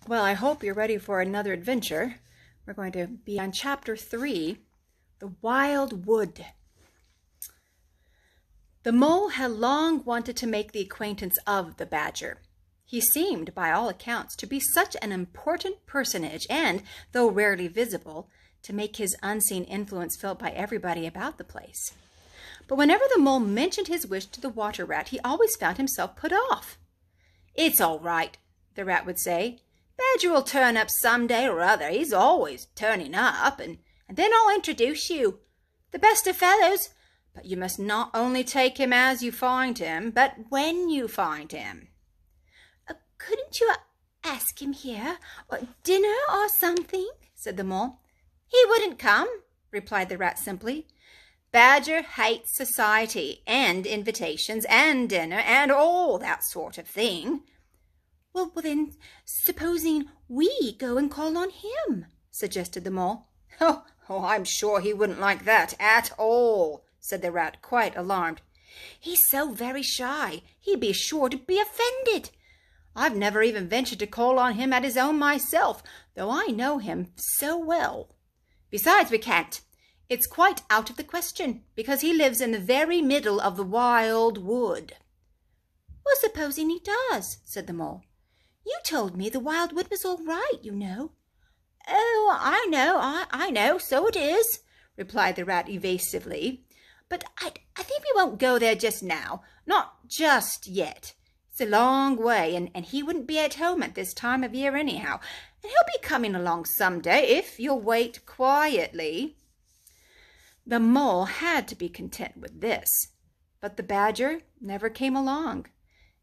Well, I hope you're ready for another adventure. We're going to be on Chapter 3, The Wild Wood. The mole had long wanted to make the acquaintance of the badger. He seemed, by all accounts, to be such an important personage and, though rarely visible, to make his unseen influence felt by everybody about the place. But whenever the mole mentioned his wish to the water rat, he always found himself put off. "It's all right," the rat would say. "Badger will turn up some day or other. He's always turning up, and then I'll introduce you. The best of fellows, but you must not only take him as you find him, but when you find him." "Couldn't you ask him here, or dinner or something?" said the mole. "He wouldn't come," replied the rat simply. "Badger hates society, and invitations, and dinner, and all that sort of thing." Well, then, supposing we go and call on him," suggested the mole. Oh, I'm sure he wouldn't like that at all," said the rat, quite alarmed. "He's so very shy, he'd be sure to be offended. I've never even ventured to call on him at his own myself, though I know him so well. Besides, we can't. It's quite out of the question, because he lives in the very middle of the wild wood." "Well, supposing he does," said the mole. "You told me the wild wood was all right, you know." "Oh, I know, so it is," replied the rat evasively. "But I think we won't go there just now, not just yet. It's a long way, and he wouldn't be at home at this time of year anyhow, and he'll be coming along some day if you'll wait quietly." The mole had to be content with this, but the badger never came along,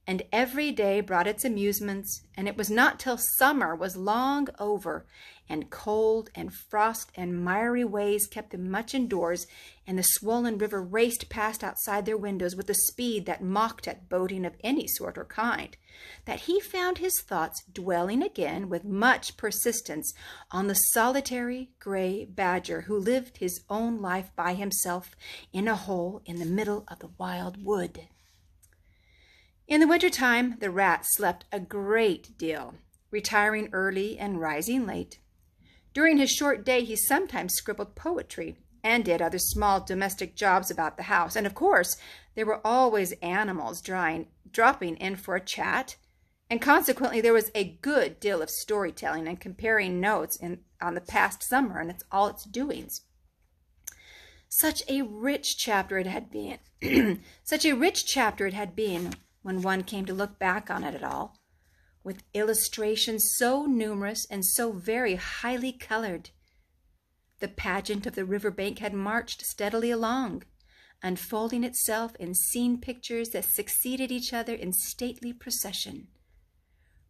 and every day brought its amusements, and it was not till summer was long over, and cold and frost and miry ways kept them much indoors, and the swollen river raced past outside their windows with a speed that mocked at boating of any sort or kind, that he found his thoughts dwelling again with much persistence on the solitary gray badger who lived his own life by himself in a hole in the middle of the wild wood. In the winter-time, the rat slept a great deal, retiring early and rising late. During his short day, he sometimes scribbled poetry and did other small domestic jobs about the house. And, of course, there were always animals dropping in for a chat, and consequently there was a good deal of storytelling and comparing notes on the past summer and all its doings. Such a rich chapter it had been. When one came to look back on it all, with illustrations so numerous and so very highly colored. The pageant of the river bank had marched steadily along, unfolding itself in scene pictures that succeeded each other in stately procession.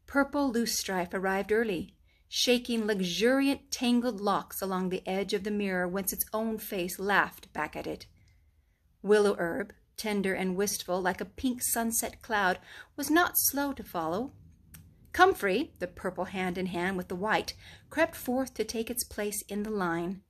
Purple loosestrife arrived early, shaking luxuriant tangled locks along the edge of the mirror whence its own face laughed back at it. Willow herb, tender and wistful like a pink sunset cloud, was not slow to follow. Comfrey, the purple hand in hand with the white, crept forth to take its place in the line,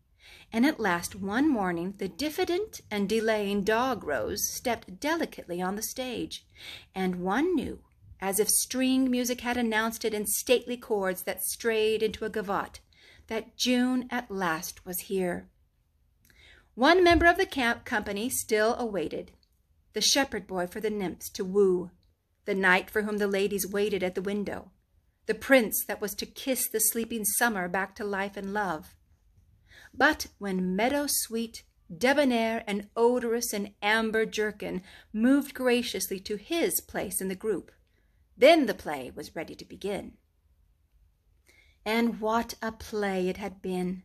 and at last one morning the diffident and delaying dog rose stepped delicately on the stage, and one knew, as if string music had announced it in stately chords that strayed into a gavotte, that June at last was here. One member of the company still awaited, the shepherd boy for the nymphs to woo, the knight for whom the ladies waited at the window, the prince that was to kiss the sleeping summer back to life and love. But when meadow-sweet, debonair, and odorous in amber jerkin moved graciously to his place in the group, then the play was ready to begin. And what a play it had been!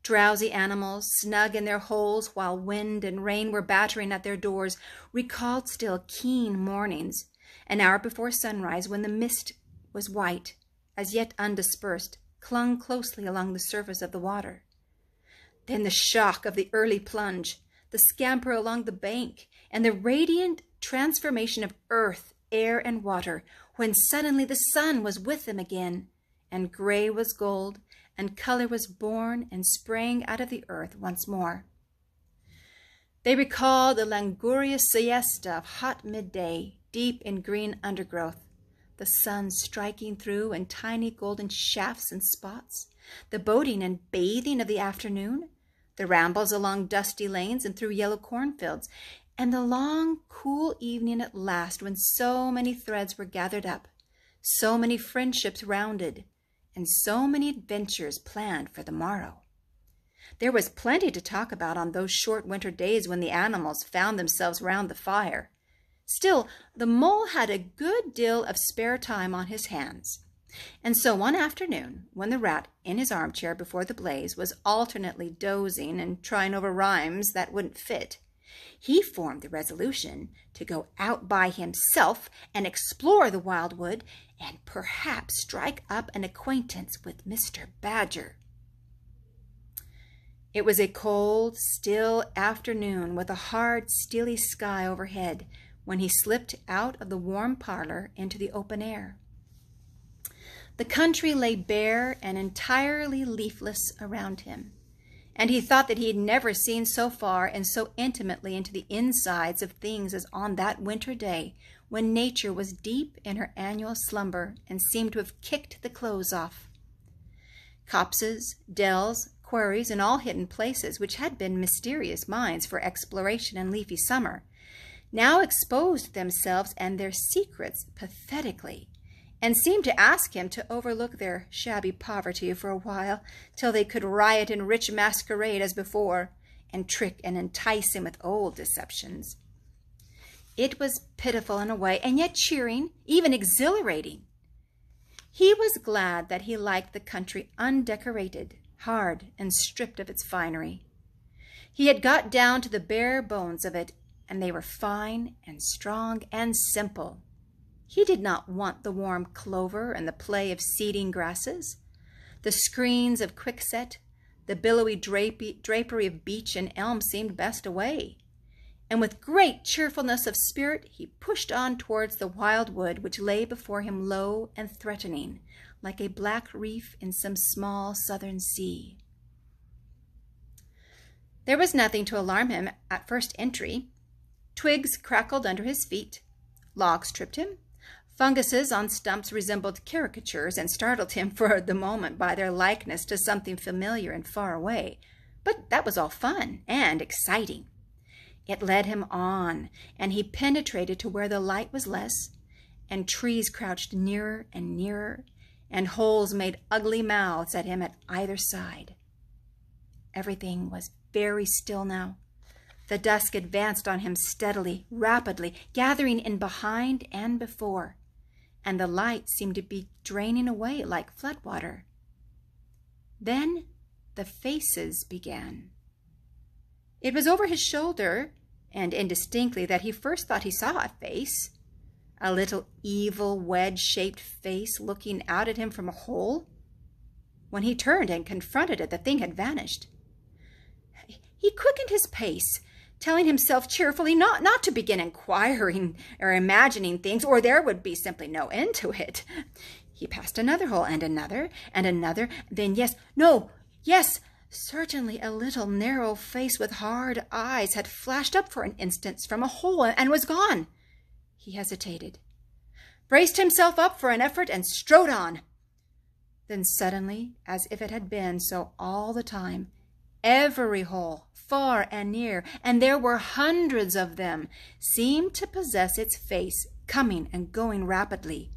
Drowsy animals, snug in their holes while wind and rain were battering at their doors, recalled still keen mornings, an hour before sunrise, when the mist was white, as yet undispersed, clung closely along the surface of the water. Then the shock of the early plunge, the scamper along the bank, and the radiant transformation of earth, air, and water, when suddenly the sun was with them again, and gray was gold, and color was born and sprang out of the earth once more. They recalled the languorous siesta of hot midday, deep in green undergrowth, the sun striking through in tiny golden shafts and spots, the boating and bathing of the afternoon, the rambles along dusty lanes and through yellow cornfields, and the long, cool evening at last when so many threads were gathered up, so many friendships rounded, and so many adventures planned for the morrow. There was plenty to talk about on those short winter days when the animals found themselves round the fire. Still, the mole had a good deal of spare time on his hands. And so one afternoon, when the rat, in his armchair before the blaze, was alternately dozing and trying over rhymes that wouldn't fit, he formed the resolution to go out by himself and explore the wildwood and perhaps strike up an acquaintance with Mr. Badger. It was a cold, still afternoon with a hard, steely sky overhead when he slipped out of the warm parlor into the open air. The country lay bare and entirely leafless around him, and he thought that he had never seen so far and so intimately into the insides of things as on that winter day when nature was deep in her annual slumber and seemed to have kicked the clothes off. Copses, dells, quarries, and all hidden places which had been mysterious mines for exploration in leafy summer, now exposed themselves and their secrets pathetically, and seemed to ask him to overlook their shabby poverty for a while, till they could riot in rich masquerade as before, and trick and entice him with old deceptions. It was pitiful in a way, and yet cheering, even exhilarating. He was glad that he liked the country undecorated, hard, and stripped of its finery. He had got down to the bare bones of it, and they were fine and strong and simple. He did not want the warm clover and the play of seeding grasses, the screens of quickset, the billowy drapery of beech and elm seemed best away. And with great cheerfulness of spirit he pushed on towards the wild wood which lay before him low and threatening, like a black reef in some small southern sea. There was nothing to alarm him at first entry. Twigs crackled under his feet, logs tripped him, funguses on stumps resembled caricatures and startled him for the moment by their likeness to something familiar and far away. But that was all fun and exciting. It led him on, and he penetrated to where the light was less, and trees crouched nearer and nearer, and holes made ugly mouths at him at either side. Everything was very still now. The dusk advanced on him steadily, rapidly, gathering in behind and before, and the light seemed to be draining away like floodwater. Then the faces began. It was over his shoulder, and indistinctly, that he first thought he saw a face, a little evil wedge-shaped face looking out at him from a hole. When he turned and confronted it, the thing had vanished. He quickened his pace, telling himself cheerfully not to begin inquiring or imagining things, or there would be simply no end to it. He passed another hole and another, then yes, certainly a little narrow face with hard eyes had flashed up for an instant from a hole and was gone. He hesitated, braced himself up for an effort, and strode on. Then suddenly, as if it had been so all the time, every hole, far and near, and there were hundreds of them, seemed to possess its face, coming and going rapidly,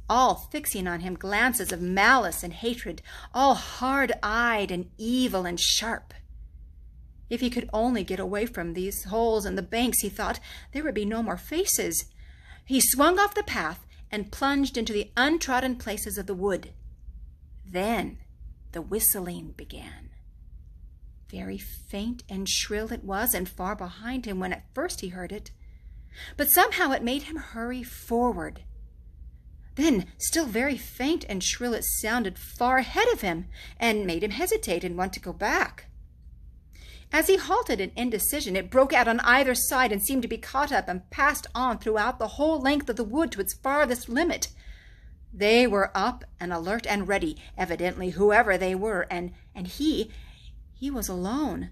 all fixing on him glances of malice and hatred, all hard-eyed and evil and sharp. If he could only get away from these holes and the banks, he thought, there would be no more faces. He swung off the path and plunged into the untrodden places of the wood. Then the whistling began. Very faint and shrill it was, and far behind him when at first he heard it. But somehow it made him hurry forward. Then, still very faint and shrill, it sounded far ahead of him, and made him hesitate and want to go back. As he halted in indecision, it broke out on either side and seemed to be caught up and passed on throughout the whole length of the wood to its farthest limit. They were up and alert and ready, evidently, whoever they were, and he was alone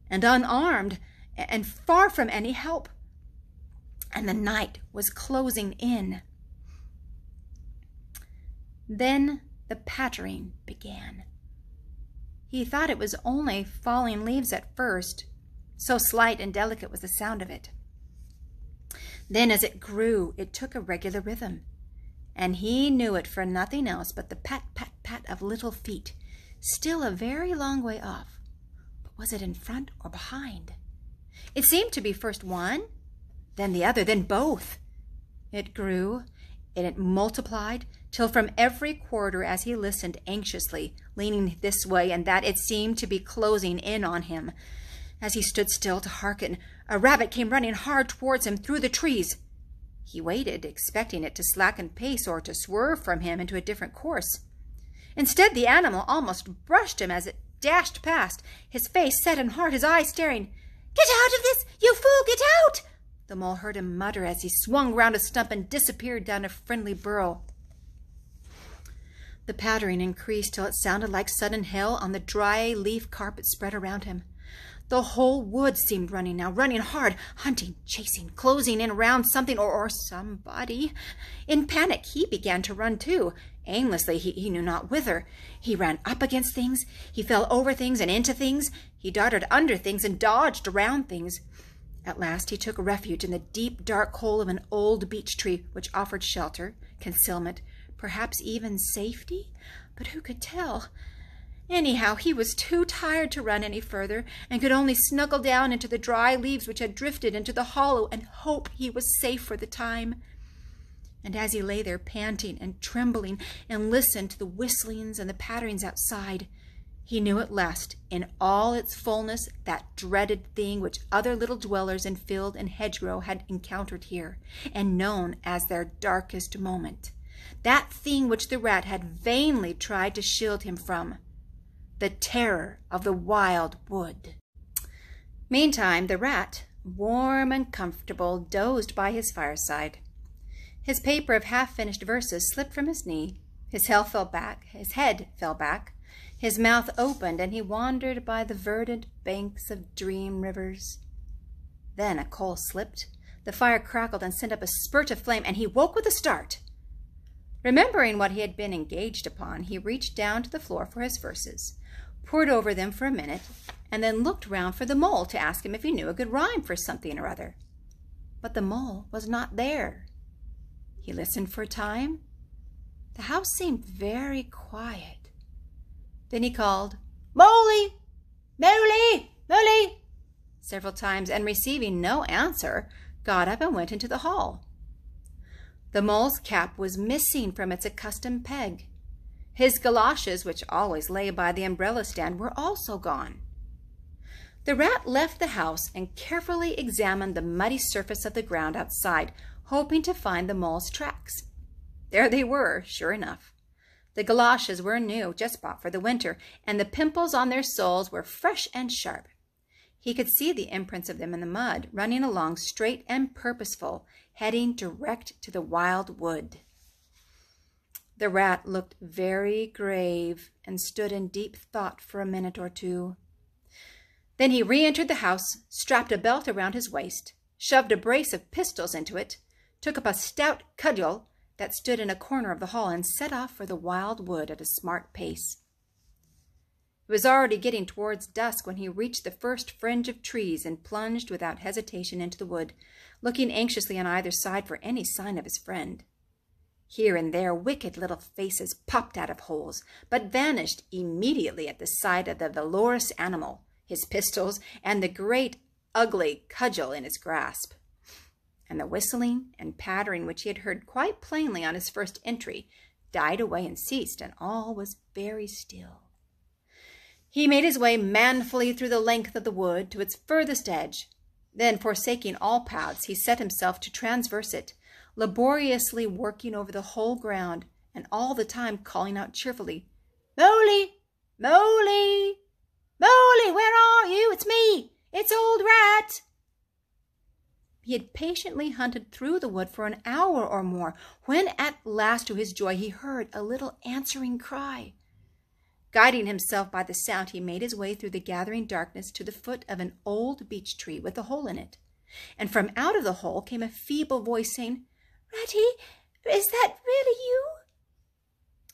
and unarmed and far from any help. And the night was closing in. Then the pattering began. He thought it was only falling leaves at first, so slight and delicate was the sound of it. Then as it grew, it took a regular rhythm, and he knew it for nothing else but the pat, pat, pat of little feet, still a very long way off. But was it in front or behind? It seemed to be first one, then the other, then both. It grew, and it multiplied, till from every quarter as he listened anxiously, leaning this way and that, it seemed to be closing in on him. As he stood still to hearken, a rabbit came running hard towards him through the trees. He waited, expecting it to slacken pace or to swerve from him into a different course. Instead, the animal almost brushed him as it dashed past, his face set and hard, his eyes staring. "Get out of this, you fool, get out!" the mole heard him mutter as he swung round a stump and disappeared down a friendly burrow. The pattering increased till it sounded like sudden hail on the dry leaf carpet spread around him. The whole wood seemed running now, running hard, hunting, chasing, closing in around something or somebody. In panic, he began to run too. Aimlessly, he knew not whither. He ran up against things. He fell over things and into things. He darted under things and dodged around things. At last he took refuge in the deep, dark hole of an old beech tree, which offered shelter, concealment, perhaps even safety, but who could tell? Anyhow, he was too tired to run any further, and could only snuggle down into the dry leaves which had drifted into the hollow and hope he was safe for the time. And as he lay there panting and trembling and listened to the whistlings and the patterings outside, he knew at last, in all its fullness, that dreaded thing which other little dwellers in field and hedgerow had encountered here, and known as their darkest moment. That thing which the rat had vainly tried to shield him from. The terror of the wild wood. Meantime, the rat, warm and comfortable, dozed by his fireside. His paper of half-finished verses slipped from his knee. His head fell back. His mouth opened, and he wandered by the verdant banks of dream rivers. Then a coal slipped. The fire crackled and sent up a spurt of flame, and he woke with a start. Remembering what he had been engaged upon, he reached down to the floor for his verses, pored over them for a minute, and then looked round for the mole to ask him if he knew a good rhyme for something or other. But the mole was not there. He listened for a time. The house seemed very quiet. Then he called, "Moley! Moley! Moley!" several times, and receiving no answer, got up and went into the hall. The mole's cap was missing from its accustomed peg. His galoshes, which always lay by the umbrella stand, were also gone. The rat left the house and carefully examined the muddy surface of the ground outside, hoping to find the mole's tracks. There they were, sure enough. The galoshes were new, just bought for the winter, and the pimples on their soles were fresh and sharp. He could see the imprints of them in the mud, running along straight and purposeful, heading direct to the wild wood. The rat looked very grave and stood in deep thought for a minute or two. Then he re-entered the house, strapped a belt around his waist, shoved a brace of pistols into it, took up a stout cudgel that stood in a corner of the hall, and set off for the wild wood at a smart pace. It was already getting towards dusk when he reached the first fringe of trees and plunged without hesitation into the wood, looking anxiously on either side for any sign of his friend. Here and there wicked little faces popped out of holes, but vanished immediately at the sight of the valorous animal, his pistols, and the great ugly cudgel in his grasp. And the whistling and pattering which he had heard quite plainly on his first entry died away and ceased, and all was very still. He made his way manfully through the length of the wood to its furthest edge. Then, forsaking all paths, he set himself to traverse it, laboriously working over the whole ground, and all the time calling out cheerfully, "Moley! Moley! Moley, where are you? It's me! It's old Rat!" He had patiently hunted through the wood for an hour or more, when at last, to his joy, he heard a little answering cry. Guiding himself by the sound, he made his way through the gathering darkness to the foot of an old beech tree with a hole in it, and from out of the hole came a feeble voice saying, "Ratty, is that really you?"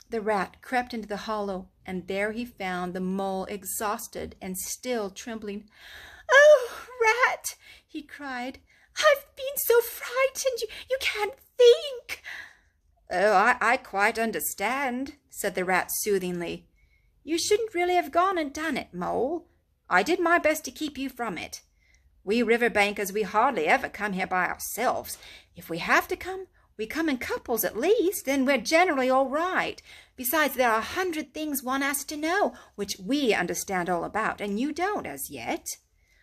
The rat crept into the hollow, and there he found the mole exhausted and still trembling. "Oh, rat!" he cried. "I've been so frightened, you can't think." "Oh, I quite understand," said the rat soothingly. "You shouldn't really have gone and done it, Mole. I did my best to keep you from it. We riverbankers, we hardly ever come here by ourselves. If we have to come, we come in couples at least, and we're generally all right. Besides, there are 100 things one has to know, which we understand all about, and you don't as yet.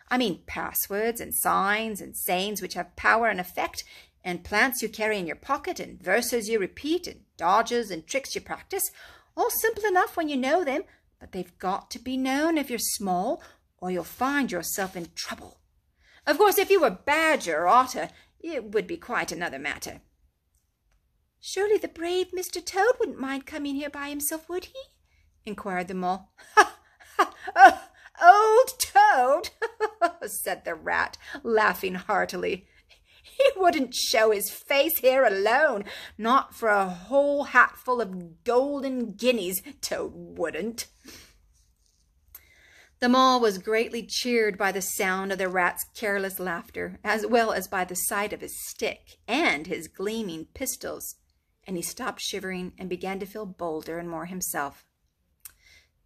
I mean passwords and signs and sayings which have power and effect, and plants you carry in your pocket, and verses you repeat, and dodges and tricks you practice. All simple enough when you know them, but they've got to be known if you're small, or you'll find yourself in trouble. Of course, if you were badger or otter, it would be quite another matter." "Surely the brave Mr. Toad wouldn't mind coming here by himself, would he?" inquired the mole. "Ha, ha, oh, old Toad," said the rat, laughing heartily. "He wouldn't show his face here alone, not for a whole hatful of golden guineas, Toad wouldn't." The mole was greatly cheered by the sound of the rat's careless laughter, as well as by the sight of his stick and his gleaming pistols, and he stopped shivering and began to feel bolder and more himself.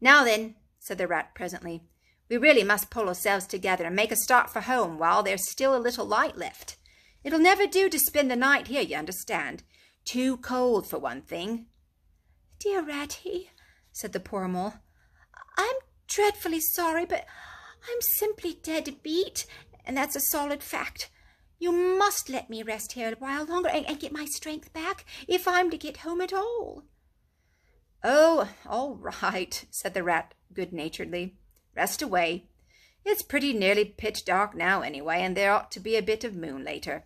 "Now then," said the rat presently, "we really must pull ourselves together and make a start for home while there's still a little light left. It'll never do to spend the night here, you understand. Too cold for one thing." "Dear Ratty," said the poor mole, "I'm dreadfully sorry, but I'm simply dead beat, and that's a solid fact. You must let me rest here a while longer and get my strength back, if I'm to get home at all." "Oh, all right," said the rat good-naturedly. "Rest away. It's pretty nearly pitch dark now anyway, and there ought to be a bit of moon later."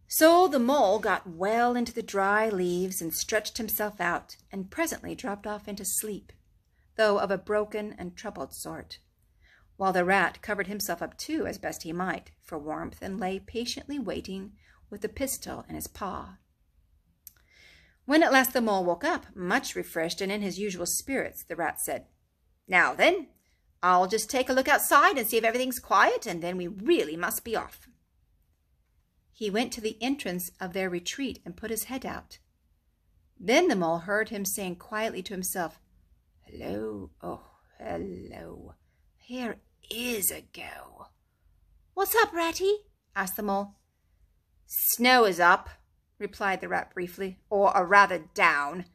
So the mole got well into the dry leaves and stretched himself out, and presently dropped off into sleep, though of a broken and troubled sort, while the rat covered himself up too, as best he might, for warmth, and lay patiently waiting with the pistol in his paw. When at last the mole woke up, much refreshed and in his usual spirits, the rat said, "Now then, I'll just take a look outside and see if everything's quiet, and then we really must be off." He went to the entrance of their retreat and put his head out. Then the mole heard him saying quietly to himself, "Hello, oh, hello. Here is a go." "What's up, Ratty?" asked the mole. "Snow is up," replied the rat briefly, "or rather down.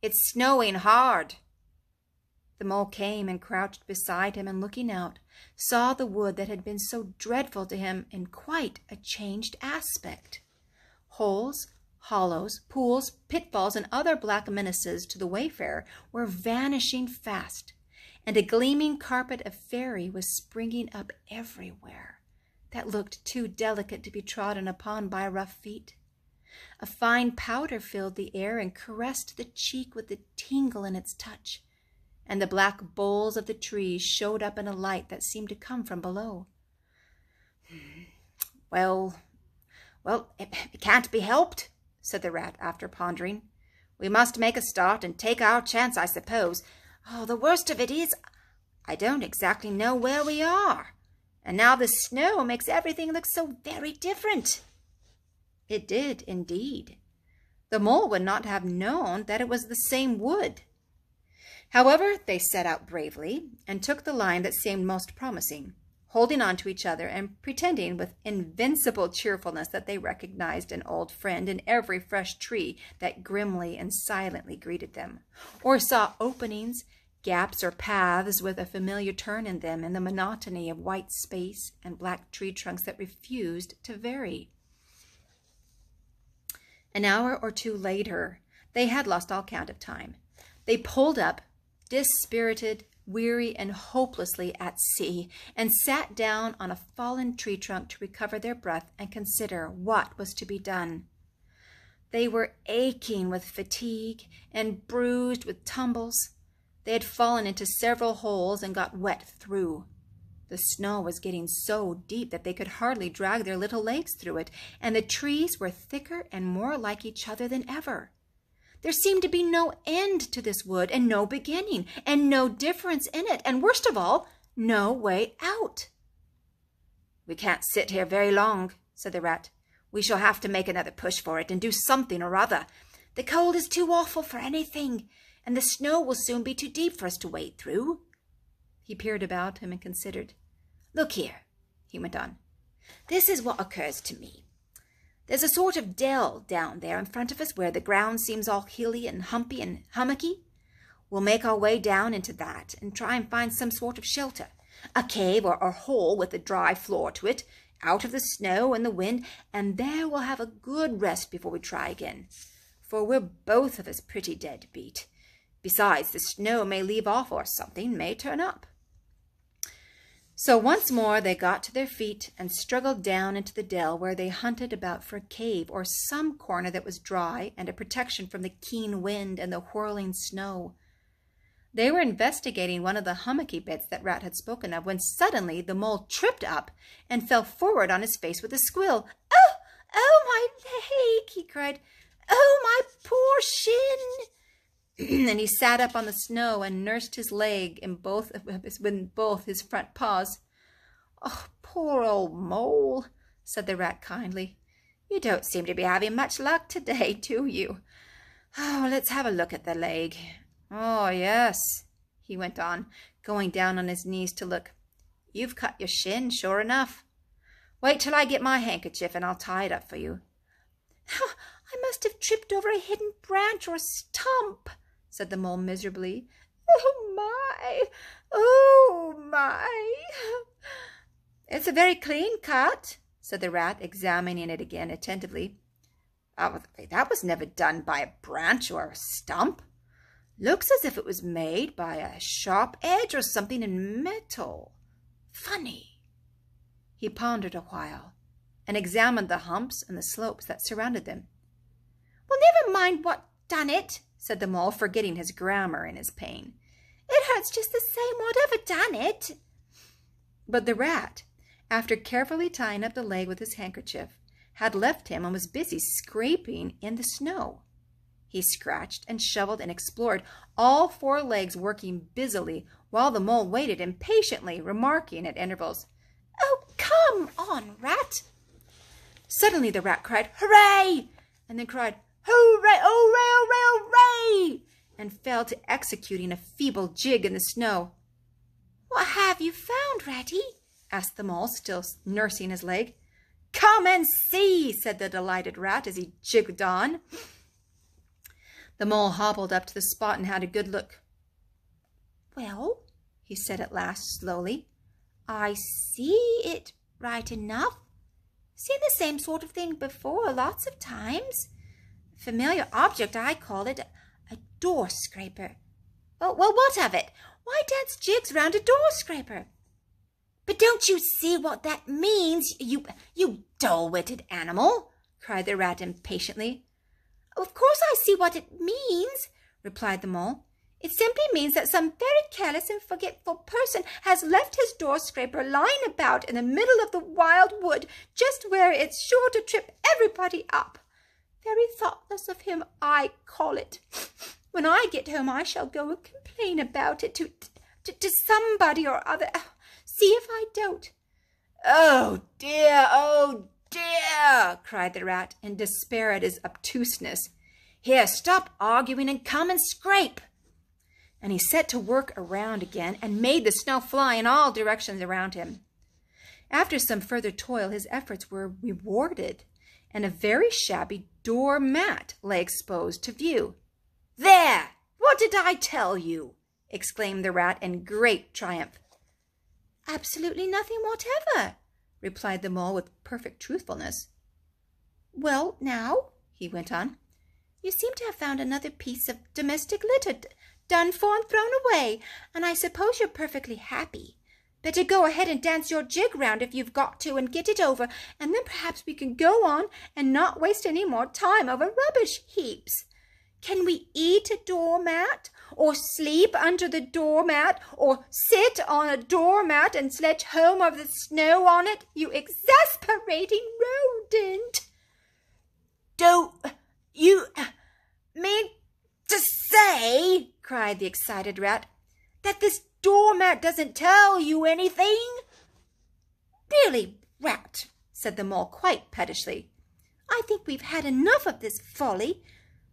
It's snowing hard." The mole came and crouched beside him, and looking out, saw the wood that had been so dreadful to him in quite a changed aspect. Holes, hollows, pools, pitfalls, and other black menaces to the wayfarer were vanishing fast, and a gleaming carpet of fairy was springing up everywhere that looked too delicate to be trodden upon by rough feet. A fine powder filled the air and caressed the cheek with a tingle in its touch, and the black boles of the trees showed up in a light that seemed to come from below. Well, it can't be helped," said the rat after pondering. "We must make a start and take our chance, I suppose. Oh, the worst of it is, I don't exactly know where we are, and now the snow makes everything look so very different." It did, indeed. The mole would not have known that it was the same wood. However, they set out bravely and took the line that seemed most promising, holding on to each other and pretending with invincible cheerfulness that they recognized an old friend in every fresh tree that grimly and silently greeted them, or saw openings, gaps, or paths with a familiar turn in them in the monotony of white space and black tree trunks that refused to vary. An hour or two later, they had lost all count of time. They pulled up, dispirited, weary, and hopelessly at sea, and sat down on a fallen tree trunk to recover their breath and consider what was to be done. They were aching with fatigue and bruised with tumbles. They had fallen into several holes and got wet through. The snow was getting so deep that they could hardly drag their little legs through it, and the trees were thicker and more like each other than ever. There seemed to be no end to this wood, and no beginning, and no difference in it, and worst of all, no way out. "We can't sit here very long," said the rat. "We shall have to make another push for it and do something or other. The cold is too awful for anything, and the snow will soon be too deep for us to wade through." He peered about him and considered. "Look here," he went on. "This is what occurs to me. There's a sort of dell down there in front of us where the ground seems all hilly and humpy and hummocky. We'll make our way down into that and try and find some sort of shelter, a cave or hole with a dry floor to it, out of the snow and the wind, and there we'll have a good rest before we try again, for we're both of us pretty dead beat. Besides, the snow may leave off or something may turn up." So once more they got to their feet and struggled down into the dell, where they hunted about for a cave or some corner that was dry and a protection from the keen wind and the whirling snow. They were investigating one of the hummocky bits that Rat had spoken of, when suddenly the mole tripped up and fell forward on his face with a squeal. "Oh, oh, my leg!" he cried. "Oh, my poor shin!" And he sat up on the snow and nursed his leg in both his front paws. "Oh, poor old mole," said the rat kindly. "You don't seem to be having much luck today, do you? Oh, let's have a look at the leg. Oh, yes," he went on, going down on his knees to look. "You've cut your shin, sure enough. Wait till I get my handkerchief and I'll tie it up for you." "Oh, I must have tripped over a hidden branch or stump," said the mole miserably. "Oh, my! Oh, my!" "It's a very clean cut," said the rat, examining it again attentively. "That was never done by a branch or a stump. Looks as if it was made by a sharp edge or something in metal. Funny." He pondered a while and examined the humps and the slopes that surrounded them. "Well, never mind what done it," said the mole, forgetting his grammar in his pain. "It hurts just the same, whatever done it." But the rat, after carefully tying up the leg with his handkerchief, had left him and was busy scraping in the snow. He scratched and shoveled and explored, all four legs working busily, while the mole waited impatiently, remarking at intervals, "Oh, come on, rat." Suddenly the rat cried, "Hooray!" and then cried, "Hooray, hooray, hooray, hooray!" and fell to executing a feeble jig in the snow. "What have you found, Ratty?" asked the mole, still nursing his leg. "Come and see," said the delighted rat as he jigged on. The mole hobbled up to the spot and had a good look. "Well," he said at last slowly, "I see it right enough. Seen the same sort of thing before lots of times. Familiar object, I call it. A door scraper." "Well, what of it? Why dance jigs round a door scraper?" "But don't you see what that means, you dull-witted animal?" cried the rat impatiently. "Of course I see what it means," replied the mole. "It simply means that some very careless and forgetful person has left his door scraper lying about in the middle of the wild wood, just where it's sure to trip everybody up. Very thoughtless of him, I call it. When I get home I shall go and complain about it to somebody or other. See if I don't." "Oh dear," cried the rat in despair at his obtuseness. "Here, stop arguing and come and scrape." And he set to work around again and made the snow fly in all directions around him. After some further toil, his efforts were rewarded, and a very shabby door mat lay exposed to view. "There! What did I tell you?" exclaimed the rat in great triumph. "Absolutely nothing whatever," replied the mole with perfect truthfulness. "Well, now," he went on, "you seem to have found another piece of domestic litter done for and thrown away, and I suppose you're perfectly happy. Better go ahead and dance your jig round if you've got to, and get it over, and then perhaps we can go on and not waste any more time over rubbish heaps. Can we eat a doormat, or sleep under the doormat, or sit on a doormat and sledge home over the snow on it, you exasperating rodent?" "Don't you mean to say," cried the excited rat, "that this doormat doesn't tell you anything." "Really, Rat," said the mole quite pettishly, "I think we've had enough of this folly.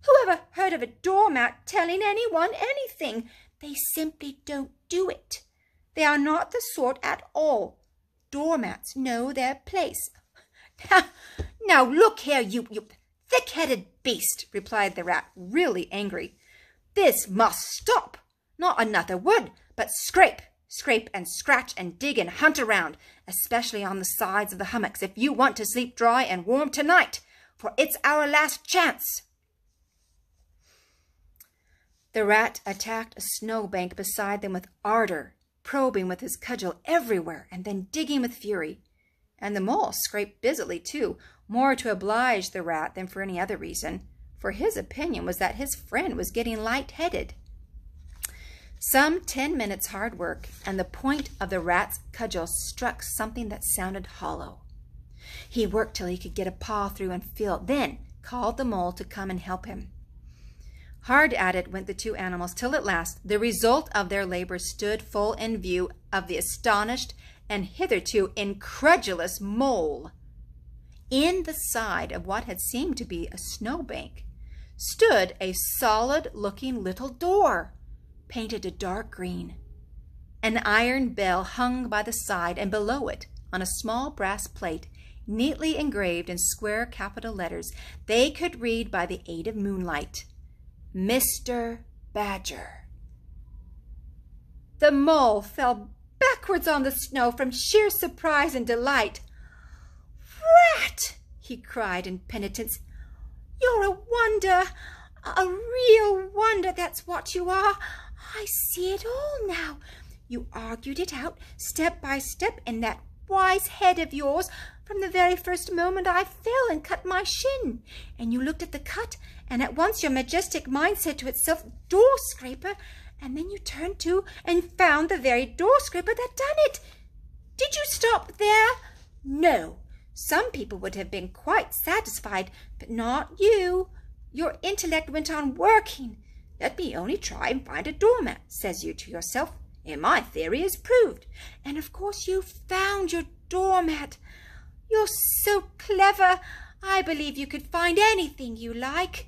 Who ever heard of a doormat telling anyone anything? They simply don't do it. They are not the sort at all. Doormats know their place." "Now look here, you thick-headed beast," replied the rat, really angry. "This must stop. Not another word, but scrape, scrape and scratch and dig and hunt around, especially on the sides of the hummocks, if you want to sleep dry and warm tonight, for it's our last chance." The rat attacked a snowbank beside them with ardor, probing with his cudgel everywhere and then digging with fury. And the mole scraped busily too, more to oblige the rat than for any other reason, for his opinion was that his friend was getting light-headed. Some 10 minutes' hard work, and the point of the rat's cudgel struck something that sounded hollow. He worked till he could get a paw through and feel, then called the mole to come and help him. Hard at it went the two animals, till at last the result of their labor stood full in view of the astonished and hitherto incredulous mole. In the side of what had seemed to be a snowbank stood a solid-looking little door, painted a dark green. An iron bell hung by the side, and below it, on a small brass plate, neatly engraved in square capital letters, they could read by the aid of moonlight, "Mr. Badger." The mole fell backwards on the snow from sheer surprise and delight. "Rat," he cried in penitence, "you're a wonder, a real wonder, that's what you are. I see it all now. You argued it out step by step in that wise head of yours from the very first moment I fell and cut my shin. And you looked at the cut, and at once your majestic mind said to itself, 'Door scraper,' and then you turned to and found the very door scraper that done it. Did you stop there? No. Some people would have been quite satisfied, but not you. Your intellect went on working. 'Let me only try and find a doormat,' says you to yourself, 'and my theory is proved.' And of course you found your doormat. You're so clever, I believe you could find anything you like.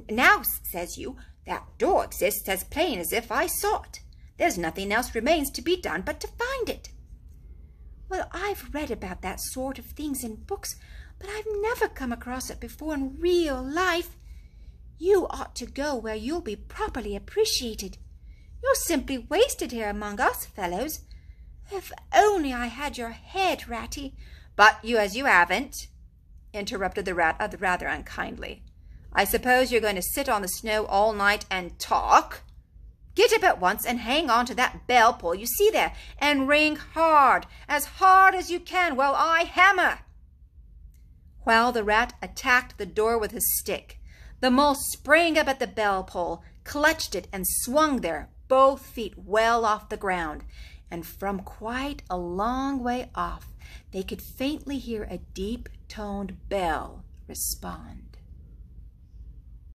Now, says you, that door exists as plain as if I saw it. There's nothing else remains to be done but to find it." "Well, I've read about that sort of things in books, but I've never come across it before in real life. You ought to go where you'll be properly appreciated. You're simply wasted here among us fellows. If only I had your head, Ratty." "But you haven't," interrupted the rat rather unkindly. "I suppose you're going to sit on the snow all night and talk? Get up at once and hang on to that bell pull you see there, and ring hard as you can, while I hammer." While the rat attacked the door with his stick, the mole sprang up at the bell pull, clutched it, and swung there, both feet well off the ground, and from quite a long way off they could faintly hear a deep-toned bell respond.